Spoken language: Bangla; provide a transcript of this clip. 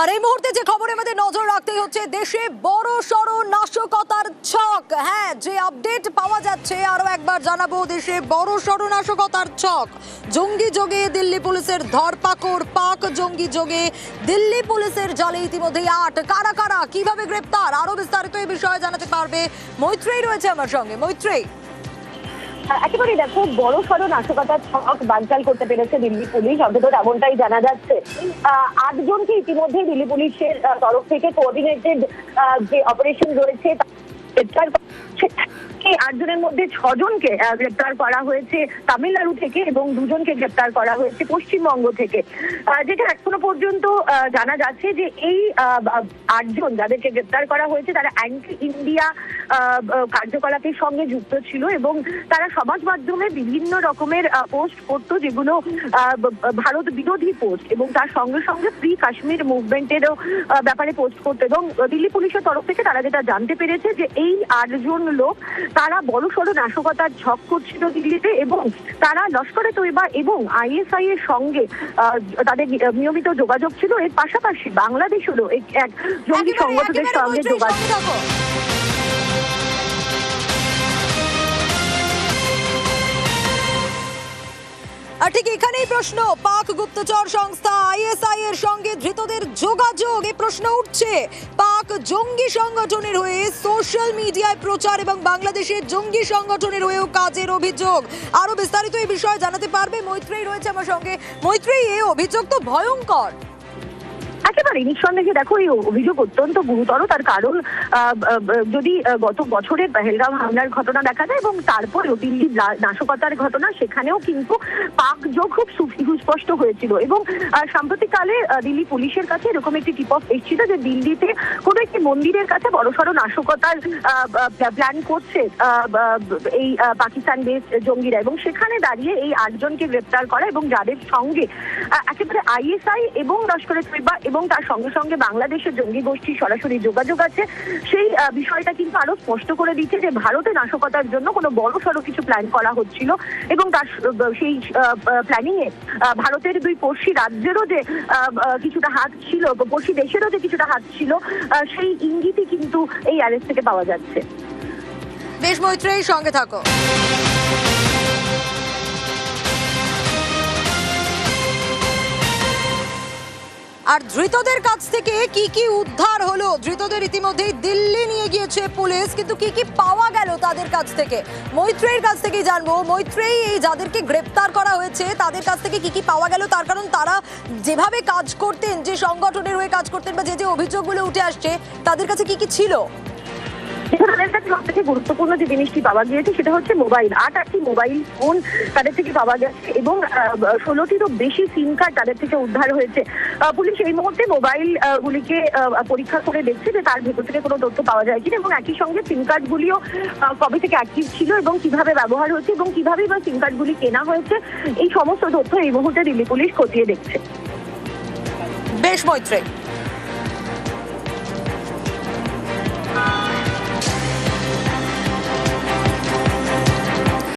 আর এই মুহূর্তে যে খবরে আমাদের নজর রাখতেই হচ্ছে, দেশে বড় সড় নাশকতার ছক। হ্যাঁ, যে আপডেট পাওয়া যাচ্ছে আরো একবার জানাবো, দেশে বড় সড় নাশকতার ছক। জঙ্গি যোগে দিল্লি পুলিশের ধরপাকড়, পাক জঙ্গি যোগে দিল্লি পুলিশের জালে ইতিমধ্যে ৮। কারা কারা, কিভাবে গ্রেপ্তার, আরো বিস্তারিত এই বিষয়ে জানাতে পারবে মৈত্রেয়ী রয়েছে আমার সঙ্গে। মৈত্রেয়ী, একেবারে দেখো, বড় সড় নাশকতার ছক বানচাল করতে পেরেছে দিল্লি পুলিশ, অন্তত এমনটাই জানা যাচ্ছে। ৮ জনকে ইতিমধ্যে দিল্লি পুলিশের তরফ থেকে কোঅর্ডিনেটেড যে অপারেশন রয়েছে এই ৮ জনের মধ্যে ৬ জনকে গ্রেপ্তার করা হয়েছে তামিলনাড়ু থেকে এবং ২ জনকে গ্রেপ্তার করা হয়েছে পশ্চিমবঙ্গ থেকে। যেটা এখনো পর্যন্ত জানা যাচ্ছে যে এই ৮ জন যাদেরকে গ্রেপ্তার করা হয়েছে তারা অ্যান্টি ইন্ডিয়া কার্যকলাপের সঙ্গে যুক্ত ছিল এবং তারা সমাজ মাধ্যমে বিভিন্ন রকমের পোস্ট করতো, যেগুলো ভারত বিরোধী পোস্ট, এবং তার সঙ্গে সঙ্গে ফ্রি কাশ্মীর মুভমেন্টেরও ব্যাপারে পোস্ট করতো। এবং দিল্লি পুলিশের তরফ থেকে তারা যেটা জানতে পেরেছে যে এই ৮ জন লোক তারা বড় সড় নাশকতার ছক করছিল দিল্লিতে, এবং তারা লস্করে তৈবা এবং আইএসআই এর সঙ্গে তাদের নিয়মিত যোগাযোগ ছিল। এর পাশাপাশি বাংলাদেশেরও এক জঙ্গি সংগঠনের সঙ্গে যোগাযোগ। আর ঠিক এখানেই প্রশ্ন, পাক গুপ্তচর সংস্থা আইএসআই এর সঙ্গে ধৃতদের যোগাযোগ, এই প্রশ্ন উঠছে। পাক জঙ্গি সংগঠনের হয়ে সোশ্যাল মিডিয়ায় প্রচার এবং বাংলাদেশের জঙ্গি সংগঠনের হয়েও কাজের অভিযোগ। আরো বিস্তারিত এই বিষয়ে জানাতে পারবে মৈত্রেয়ী রয়েছে আমার সঙ্গে। মৈত্রেয়ী, এই অভিযোগ তো ভয়ঙ্কর। একেবারে নিঃসন্দেহে দেখো, এই অভিযোগ অত্যন্ত গুরুতর। তার কারণ যদি গত বছরের পেহেলগাঁও হামলার ঘটনা দেখা যায় এবং তারপরেও দিল্লির নাশকতার ঘটনা, সেখানেও কিন্তু পাক যোগ খুব সুস্পষ্ট হয়েছিল। এবং সাম্প্রতিককালে দিল্লি পুলিশের কাছে এরকম একটি টিপ অফ এসেছিল যে দিল্লিতে কোনো একটি মন্দিরের কাছে বড়সড় নাশকতার প্ল্যান করছে এই পাকিস্তান বেস জঙ্গিরা, এবং সেখানে দাঁড়িয়ে এই ৮ জনকে গ্রেপ্তার করা এবং যাদের সঙ্গে একেবারে আইএসআই এবং লস্করে তৈবা এবং তার সঙ্গে সঙ্গে বাংলাদেশের জঙ্গি গোষ্ঠীর সরাসরি যোগাযোগ আছে, সেই বিষয়টা কিন্তু আরো স্পষ্ট করে দিচ্ছে যে ভারতে নাশকতার জন্য কোনো বড় সড়ো কিছু প্ল্যান করা হচ্ছিল। এবং তার সেই প্ল্যানিং এ ভারতের ২ পড়শি রাজ্যেরও যে কিছুটা হাত ছিল, পড়শি দেশেরও যে কিছুটা হাত ছিল, সেই ইঙ্গিতই কিন্তু এই অ্যারেস্ট থেকে পাওয়া যাচ্ছে। বেশ মৈত্রেয়ী, সঙ্গে থাকো। আর ধৃতদের কাছ থেকে কি কি উদ্ধার হলো? ধৃতদের ইতিমধ্যেই দিল্লি নিয়ে গিয়েছে পুলিশ, কিন্তু কি কি পাওয়া গেল তাদের কাছ থেকে মৈত্রেয়ীর কাছ থেকেই জানবো। মৈত্রেয়ী, এই যাদেরকে গ্রেপ্তার করা হয়েছে তাদের কাছ থেকে কি কি পাওয়া গেল? তার কারণ তারা যেভাবে কাজ করতেন, যে সংগঠনের হয়ে কাজ করতেন, বা যে অভিযোগগুলো উঠে আসছে, তাদের কাছে কি কি ছিল? তাদের কাছে সবথেকে গুরুত্বপূর্ণ যে জিনিসটি পাওয়া গিয়েছে সেটা হচ্ছে মোবাইল। ৮টি মোবাইল ফোন তাদের থেকে পাওয়া গেছে এবং ১৬টিরও বেশি সিম কার্ড তাদের থেকে উদ্ধার হয়েছে। পুলিশ এই মুহূর্তে মোবাইল গুলিকে পরীক্ষা করে দেখছে যে তার ভেতর থেকে কোনো তথ্য পাওয়া যায় কিনা, এবং একই সঙ্গে সিম কার্ড গুলিও কবে থেকে অ্যাক্টিভ ছিল এবং কিভাবে ব্যবহার হচ্ছে এবং কিভাবে বা সিম কার্ড গুলি কেনা হয়েছে, এই সমস্ত তথ্য এই মুহূর্তে দিল্লি পুলিশ খতিয়ে দেখছে। বেশ মৈত্রেয়ী।